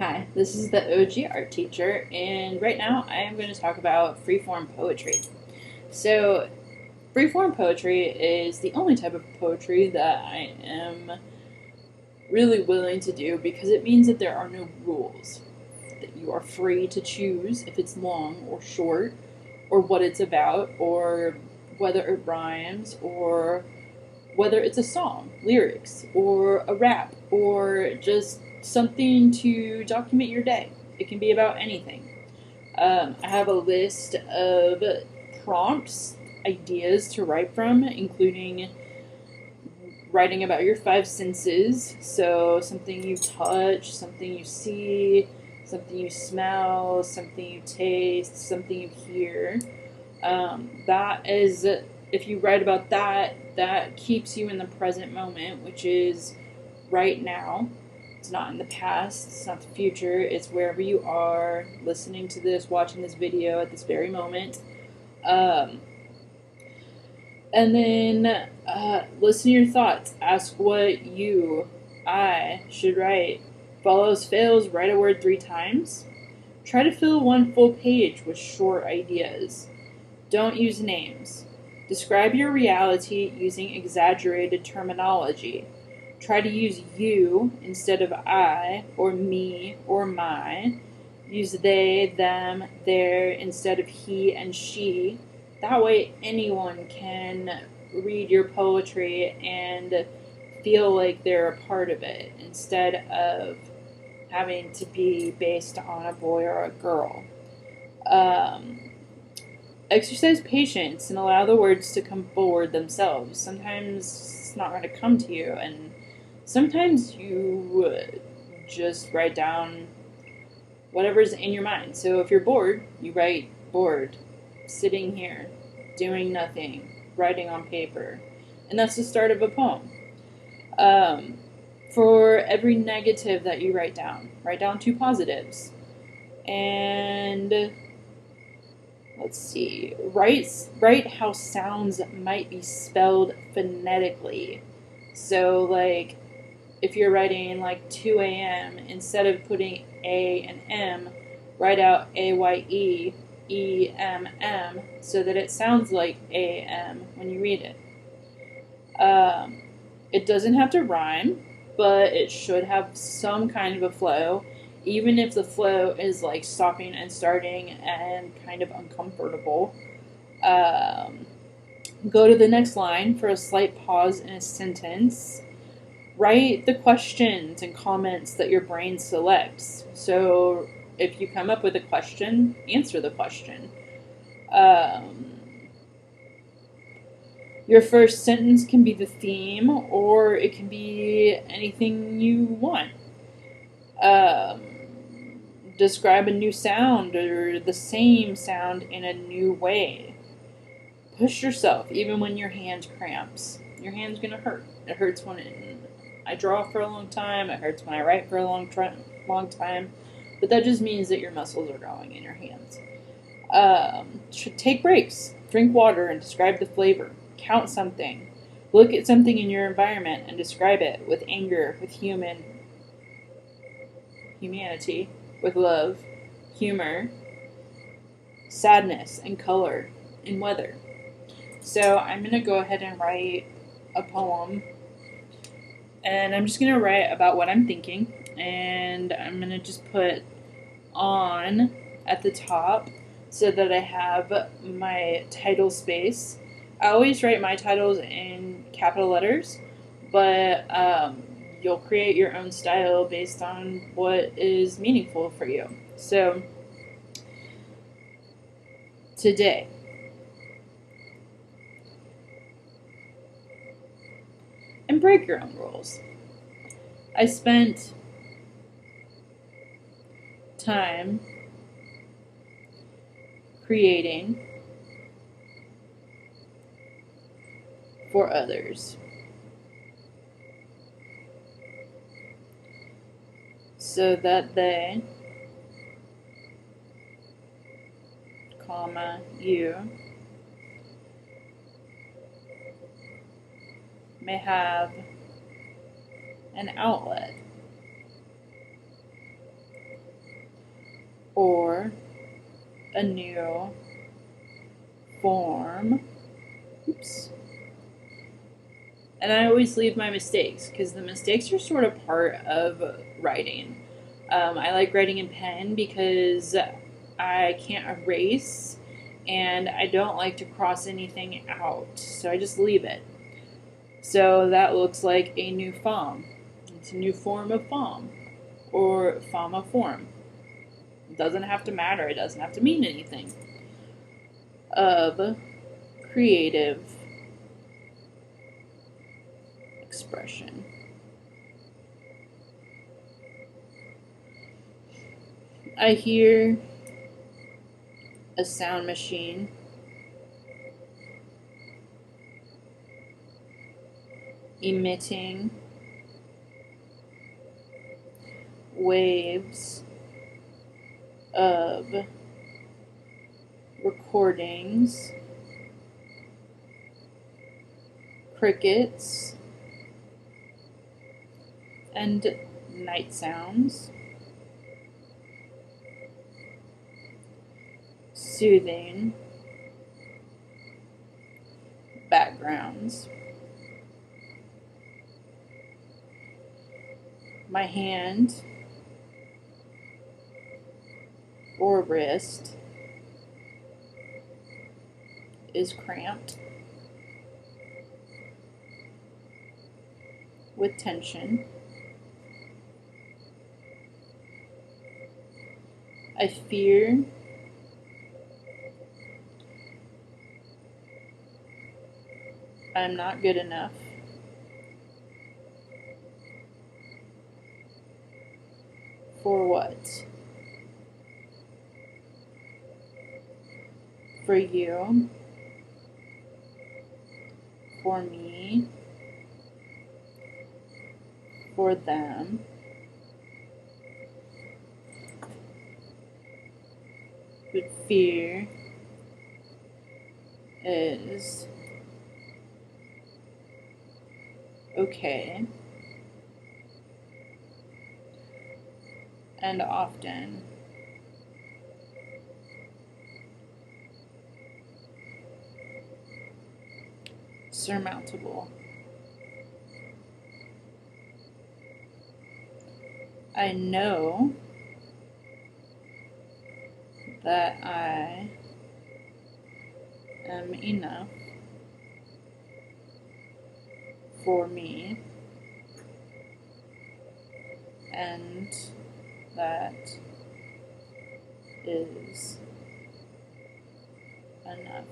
Hi, this is the OG art teacher, and right now I am going to talk about freeform poetry. So, freeform poetry is the only type of poetry that I am really willing to do because it means that there are no rules. That you are free to choose if it's long or short, or what it's about, or whether it rhymes, or whether it's a song, lyrics, or a rap, or just something to document your day. It can be about anything. I have a list of prompts, ideas to write from, including writing about your five senses. So, something you touch, something you see, something you smell, something you taste, something you hear. That is, if you write about that, that keeps you in the present moment, which is right now. It's not in the past, it's not the future, it's wherever you are, listening to this, watching this video at this very moment. Um, and then listen to your thoughts. Ask what I should write. Follows, fails, write a word 3 times. Try to fill one full page with short ideas. Don't use names. Describe your reality using exaggerated terminology. Try to use you instead of I or me or my. Use they, them, their instead of he and she. That way, anyone can read your poetry and feel like they're a part of it instead of having to be based on a boy or a girl. Um, Exercise patience and allow the words to come forward themselves. Sometimes it's not going to come to you, and sometimes you just write down whatever's in your mind. So if you're bored, you write bored, sitting here, doing nothing, writing on paper. And that's the start of a poem. Um, for every negative that you write down 2 positives. And let's see, write how sounds might be spelled phonetically. So, like, if you're writing like 2 a.m., instead of putting A and M, write out AYE, EMM, so that it sounds like AM when you read it. It doesn't have to rhyme, but it should have some kind of a flow, even if the flow is like stopping and starting and kind of uncomfortable. Um, Go to the next line for a slight pause in a sentence. Write the questions and comments that your brain selects. So if you come up with a question, answer the question. Um, your first sentence can be the theme, or it can be anything you want. Um, Describe a new sound or the same sound in a new way. Push yourself, even when your hand cramps. Your hand's gonna hurt. It hurts when I draw for a long time. It hurts when I write for a long time. But that just means that your muscles are going in your hands. Take breaks. Drink water and describe the flavor. Count something. Look at something in your environment and describe it with anger, with humanity, with love, humor, sadness, and color, and weather. So I'm going to go ahead and write a poem. And I'm just going to write about what I'm thinking. And I'm going to just put on at the top so that I have my title space. I always write my titles in capital letters, but you'll create your own style based on what is meaningful for you. So, today, and break your own rules. I spent time creating for others so that they, you, may have an outlet. or a new form. Oops. And I always leave my mistakes because the mistakes are sort of part of writing. I like writing in pen because I can't erase and I don't like to cross anything out. So I just leave it. So that looks like a new form. It's a new form of form or form of form. It doesn't have to matter. It doesn't have to mean anything. Of creative expression. I hear a sound machine emitting waves of recordings, crickets, and night sounds, soothing backgrounds. My hand or wrist is cramped with tension. I fear I'm not good enough. For what? For you, for me, for them. But fear is okay and often surmountable. I know that I am enough for me and that is enough.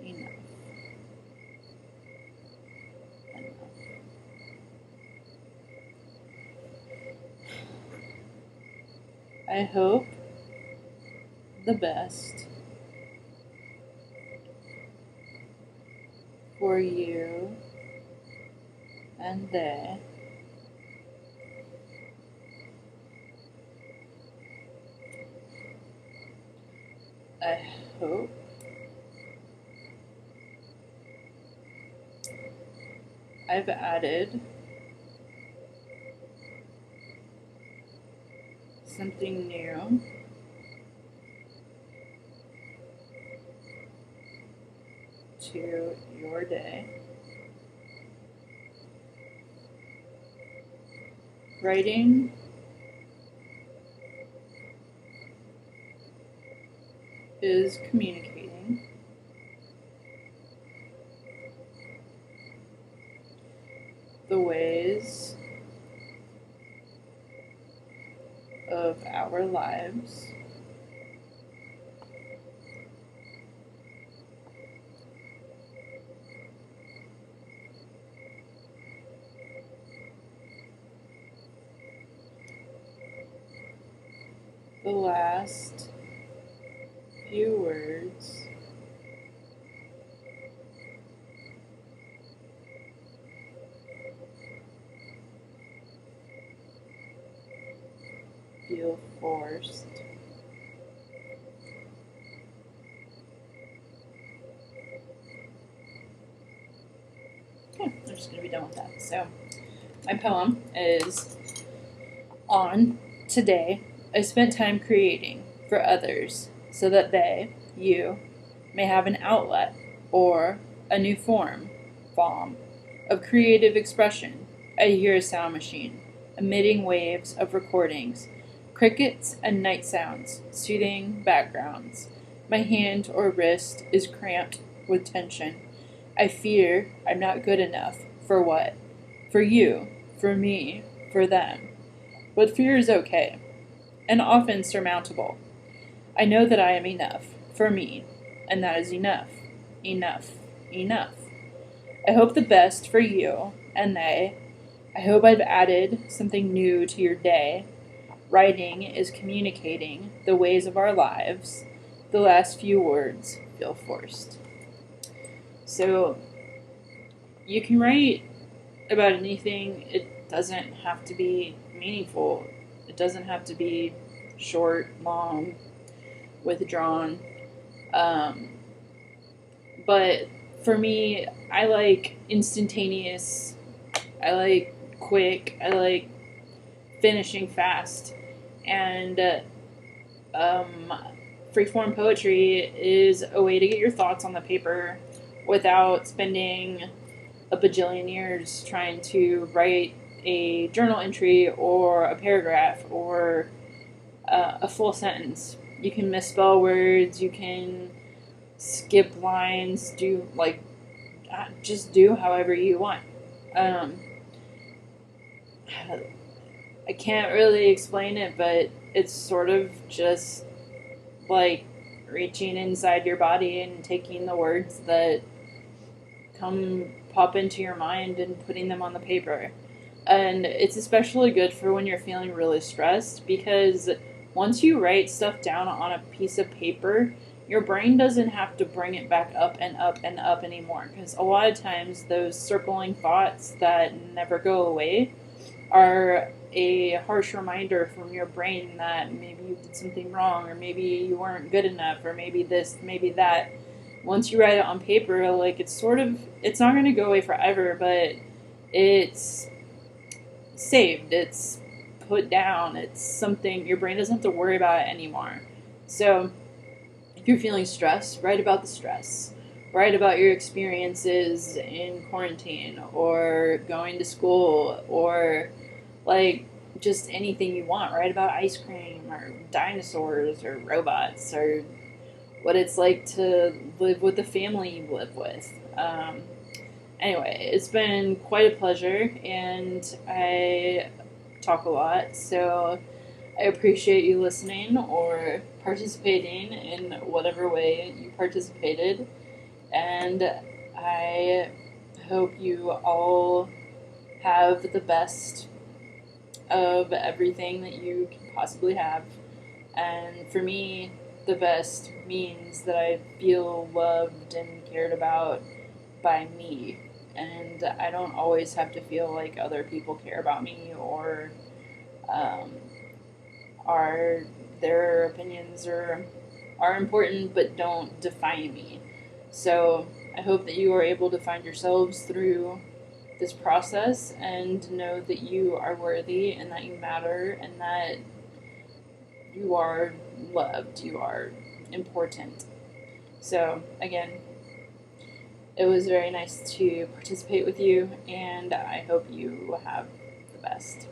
Enough. Enough. I hope the best for you and they. I hope I've added something new to your day. Writing is communicating. The ways of our lives. The last few words feel forced. Okay, I'm just going to be done with that. So, my poem is On today, I spent time creating for others so that they, you, may have an outlet or a new form of creative expression. I hear a sound machine emitting waves of recordings, crickets and night sounds, soothing backgrounds. My hand or wrist is cramped with tension. I fear I'm not good enough. For what? For you, for me, for them. But fear is okay, and often surmountable. I know that I am enough, for me, and that is enough, enough, enough. I hope the best for you and they. I hope I've added something new to your day. Writing is communicating the ways of our lives. The last few words feel forced. So, you can write about anything. It doesn't have to be meaningful. It doesn't have to be short, long, withdrawn. But for me, I like instantaneous. I like quick. I like finishing fast. And um, freeform poetry is a way to get your thoughts on the paper without spending a bajillion years trying to write a journal entry or a paragraph or a full sentence. You can misspell words, you can skip lines, just do however you want. Um, I can't really explain it, but it's sort of just like reaching inside your body and taking the words that pop into your mind and putting them on the paper. And it's especially good for when you're feeling really stressed, because once you write stuff down on a piece of paper, your brain doesn't have to bring it back up and up and up anymore. Because a lot of times those circling thoughts that never go away are a harsh reminder from your brain that maybe you did something wrong, or maybe you weren't good enough, or maybe this, maybe that. Once you write it on paper, like it's not going to go away forever, but it's saved, it's put down, it's something your brain doesn't have to worry about it anymore. So if you're feeling stressed, write about the stress. Write about your experiences in quarantine or going to school or like just anything you want. Write about ice cream or dinosaurs or robots or what it's like to live with the family you live with. Anyway, it's been quite a pleasure, and I talk a lot, so I appreciate you listening or participating in whatever way you participated, and I hope you all have the best of everything that you can possibly have. And for me, the best means that I feel loved and cared about by me. And I don't always have to feel like other people care about me or are their opinions are important but don't define me. So I hope that you are able to find yourselves through this process and know that you are worthy and that you matter and that you are loved, you are important. So again, it was very nice to participate with you, and I hope you have the best.